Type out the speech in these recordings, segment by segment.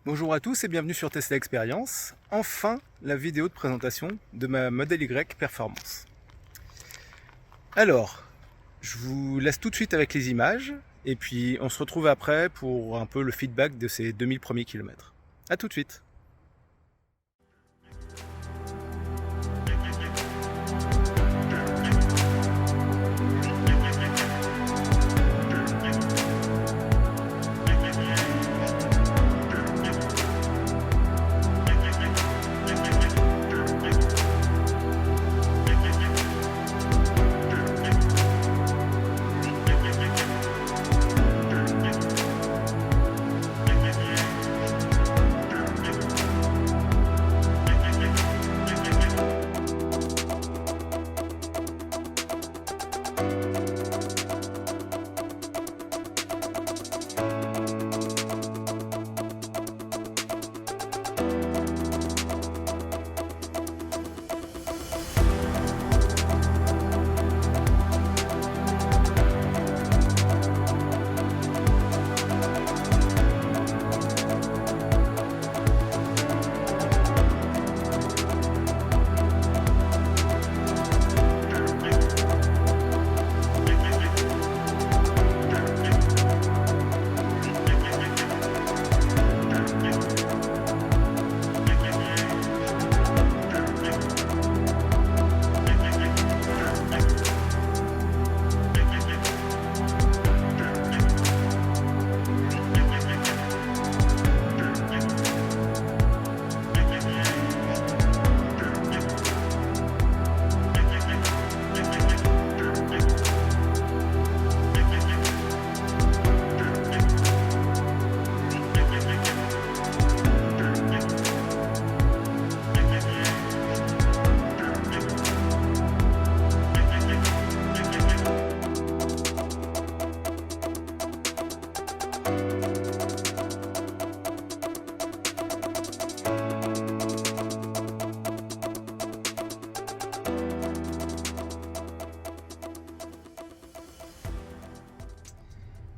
Bonjour à tous et bienvenue sur Tesla Experience. Enfin, la vidéo de présentation de ma Model Y Performance. Alors, je vous laisse tout de suite avec les images et puis on se retrouve après pour un peu le feedback de ces 2000 premiers kilomètres. A tout de suite.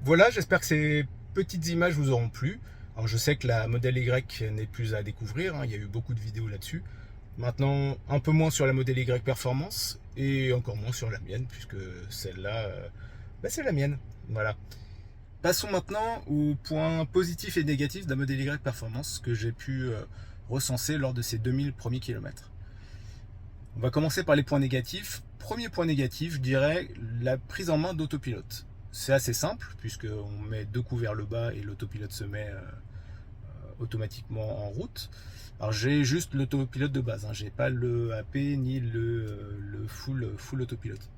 Voilà, j'espère que ces petites images vous auront plu. Alors je sais que la Model Y n'est plus à découvrir, hein, il y a eu beaucoup de vidéos là-dessus. Maintenant, un peu moins sur la Model Y Performance et encore moins sur la mienne, puisque celle-là, c'est la mienne. Voilà. Passons maintenant aux points positifs et négatifs de la Model Y Performance que j'ai pu recenser lors de ces 2000 premiers kilomètres. On va commencer par les points négatifs. Premier point négatif, je dirais la prise en main d'autopilote. C'est assez simple puisqu'on met deux coups vers le bas et l'autopilote se met automatiquement en route. Alors j'ai juste l'autopilote de base, hein. J'ai pas le AP ni le full autopilote.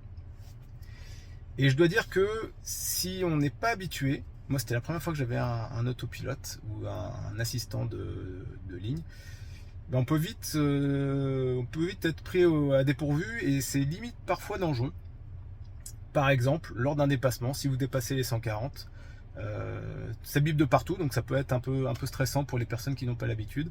Et je dois dire que si on n'est pas habitué, moi c'était la première fois que j'avais un autopilote ou un assistant de ligne, ben on peut vite être pris à dépourvu et c'est limite parfois dangereux. Par exemple, lors d'un dépassement, si vous dépassez les 140, ça bip de partout, donc ça peut être un peu stressant pour les personnes qui n'ont pas l'habitude.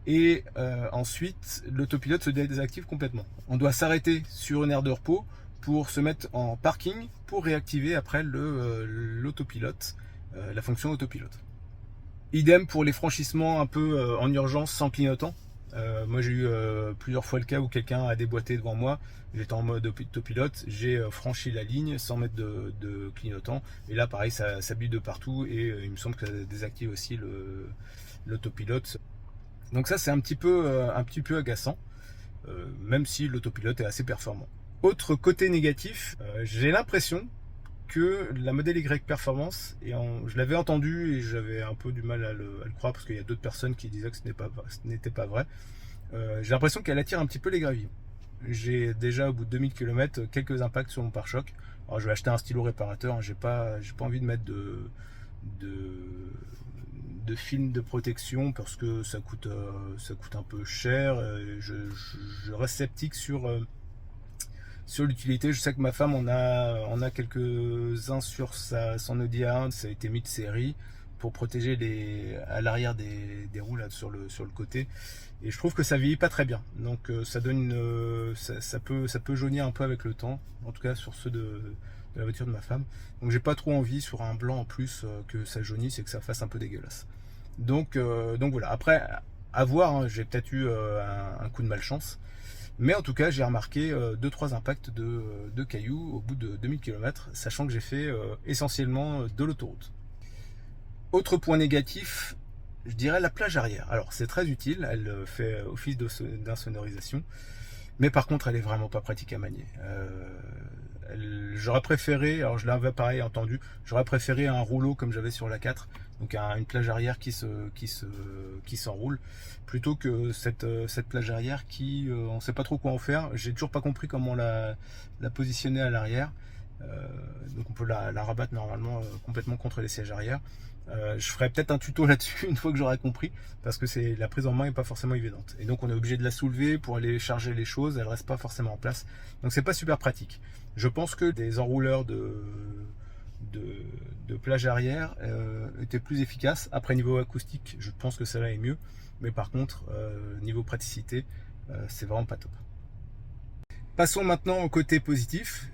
Et ensuite, l'autopilote se désactive complètement. On doit s'arrêter sur une aire de repos pour se mettre en parking pour réactiver après l'autopilote, la fonction autopilote. Idem pour les franchissements un peu en urgence sans clignotant. Moi j'ai eu plusieurs fois le cas où quelqu'un a déboîté devant moi, j'étais en mode autopilote, j'ai franchi la ligne sans mettre de clignotant et là pareil ça bip de partout et il me semble que ça désactive aussi l'autopilote. Donc ça c'est un petit peu agaçant, même si l'autopilote est assez performant. Autre côté négatif, j'ai l'impression que la Model Y Performance, et je l'avais entendu et j'avais un peu du mal à le croire parce qu'il y a d'autres personnes qui disaient que ce n'était pas vrai. J'ai l'impression qu'elle attire un petit peu les gravillons. J'ai déjà au bout de 2000 km quelques impacts sur mon pare-choc. Alors je vais acheter un stylo réparateur, hein. J'ai pas envie de mettre de film de protection parce que ça coûte un peu cher. Je reste sceptique sur l'utilité. Je sais que ma femme on a quelques-uns sur son Audi A1, ça a été mis de série pour protéger à l'arrière des roues là, sur le côté, et je trouve que ça vieillit pas très bien, donc ça donne ça peut jaunir un peu avec le temps, en tout cas sur ceux de la voiture de ma femme. Donc j'ai pas trop envie sur un blanc en plus que ça jaunisse et que ça fasse un peu dégueulasse. Donc voilà, après, à voir, hein, j'ai peut-être eu un coup de malchance. Mais en tout cas, j'ai remarqué 2-3 impacts de cailloux au bout de 2000 km, sachant que j'ai fait essentiellement de l'autoroute. Autre point négatif, je dirais la plage arrière. Alors c'est très utile, elle fait office d'insonorisation, mais par contre elle est vraiment pas pratique à manier. J'aurais préféré, alors je l'avais pareil entendu, j'aurais préféré un rouleau comme j'avais sur la 4, donc une plage arrière qui s'enroule, plutôt que cette plage arrière qui, on sait pas trop quoi en faire. J'ai toujours pas compris comment la positionner à l'arrière. Donc on peut la rabattre normalement complètement contre les sièges arrière. Je ferai peut-être un tuto là-dessus une fois que j'aurai compris, parce que la prise en main est pas forcément évidente. Et donc on est obligé de la soulever pour aller charger les choses, elle reste pas forcément en place. Donc c'est pas super pratique. Je pense que des enrouleurs de plage arrière étaient plus efficaces. Après niveau acoustique, je pense que celle-là est mieux. Mais par contre, niveau praticité, c'est vraiment pas top. Passons maintenant au côté positif.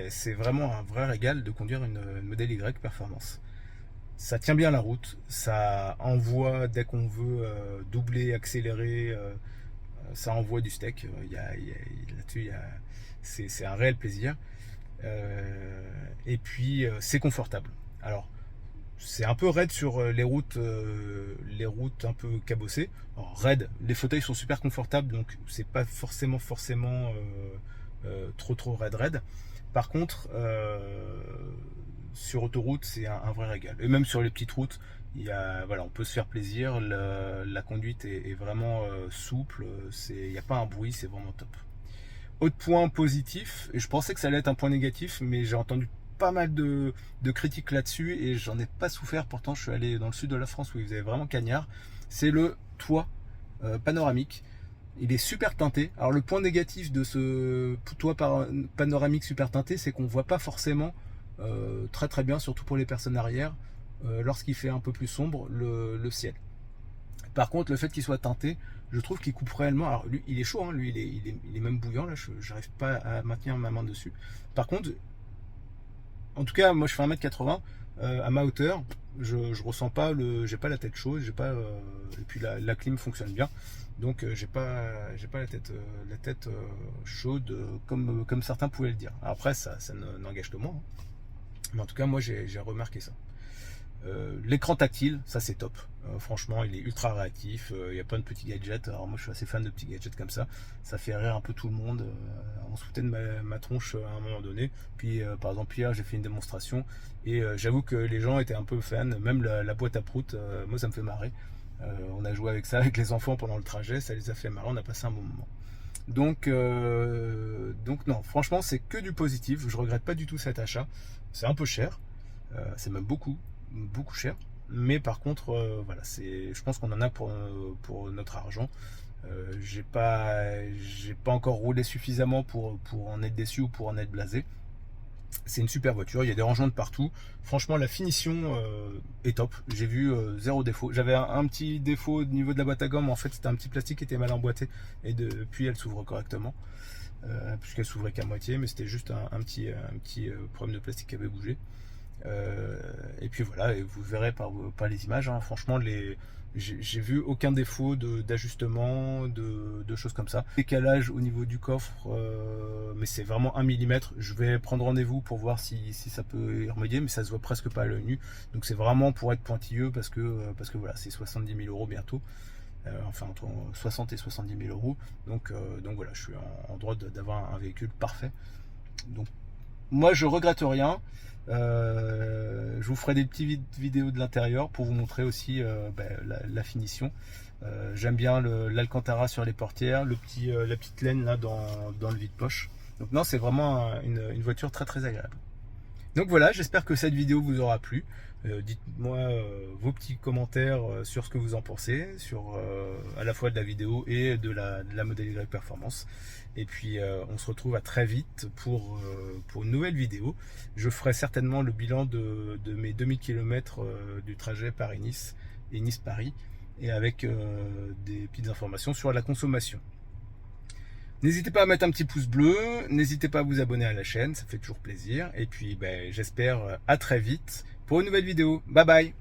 C'est vraiment un vrai régal de conduire une Model Y Performance. Ça tient bien la route, ça envoie dès qu'on veut doubler, accélérer, ça envoie du steak. Là-dessus, c'est un réel plaisir. Et puis c'est confortable. Alors c'est un peu raide sur les routes un peu cabossées. Alors, raide, les fauteuils sont super confortables, donc c'est pas forcément trop raide. Par contre, sur autoroute, c'est un vrai régal. Et même sur les petites routes, voilà, on peut se faire plaisir. La conduite est vraiment souple. Il n'y a pas un bruit, c'est vraiment top. Autre point positif, et je pensais que ça allait être un point négatif, mais j'ai entendu pas mal de critiques là-dessus et j'en ai pas souffert. Pourtant, je suis allé dans le sud de la France où il faisait vraiment cagnard. C'est le toit panoramique. Il est super teinté. Alors le point négatif de ce toit panoramique super teinté, c'est qu'on voit pas forcément très bien, surtout pour les personnes arrière, lorsqu'il fait un peu plus sombre, le ciel. Par contre, le fait qu'il soit teinté, je trouve qu'il coupe réellement. Alors lui, il est chaud, hein, lui, il est même bouillant. Là, je n'arrive pas à maintenir ma main dessus. Par contre, en tout cas, moi, je fais 1m80. À ma hauteur, je ressens pas j'ai pas la tête chaude, et puis la clim fonctionne bien. Donc, j'ai pas la tête chaude comme certains pouvaient le dire. Alors, après, ça n'engage que moi, hein. Mais en tout cas, moi, j'ai remarqué ça. L'écran tactile, ça c'est top. Franchement, il est ultra réactif. Il y a plein de petits gadgets. Alors moi, je suis assez fan de petits gadgets comme ça. Ça fait rire un peu tout le monde. On se foutait de ma tronche à un moment donné. Puis, par exemple, hier, j'ai fait une démonstration et j'avoue que les gens étaient un peu fans. Même la boîte à prout, moi, ça me fait marrer. On a joué avec ça avec les enfants pendant le trajet. Ça les a fait marrer. On a passé un bon moment. Donc non, franchement, c'est que du positif. Je regrette pas du tout cet achat. C'est un peu cher. C'est même beaucoup cher, mais par contre voilà, je pense qu'on en a pour notre argent. J'ai pas encore roulé suffisamment pour en être déçu ou pour en être blasé. C'est une super voiture, il y a des rangements de partout. Franchement, la finition est top. J'ai vu zéro défaut. J'avais un petit défaut au niveau de la boîte à gomme. En fait, c'était un petit plastique qui était mal emboîté et depuis elle s'ouvre correctement, puisqu'elle s'ouvrait qu'à moitié, mais c'était juste un petit problème de plastique qui avait bougé. Et puis voilà, et vous verrez par les images, hein, franchement, j'ai vu aucun défaut d'ajustement, de choses comme ça. Décalage au niveau du coffre, mais c'est vraiment 1 mm. Je vais prendre rendez-vous pour voir si ça peut y remédier, mais ça se voit presque pas à l'œil nu. Donc c'est vraiment pour être pointilleux parce que voilà, c'est 70 000 € bientôt. Enfin entre 60 et 70 000 €. Donc voilà, je suis en droit d'avoir un véhicule parfait. Donc moi je regrette rien. Je vous ferai des petites vidéos de l'intérieur pour vous montrer aussi la finition. J'aime bien l'Alcantara sur les portières, la petite laine là dans le vide-poche. Donc non, c'est vraiment une voiture très agréable. Donc voilà, j'espère que cette vidéo vous aura plu. Dites-moi vos petits commentaires sur ce que vous en pensez, sur à la fois de la vidéo et de la Model Y Performance. Et puis on se retrouve à très vite pour une nouvelle vidéo. Je ferai certainement le bilan de mes 2000 km du trajet Paris-Nice et Nice-Paris, et avec des petites informations sur la consommation. N'hésitez pas à mettre un petit pouce bleu, n'hésitez pas à vous abonner à la chaîne, ça fait toujours plaisir. Et puis j'espère à très vite pour une nouvelle vidéo. Bye bye!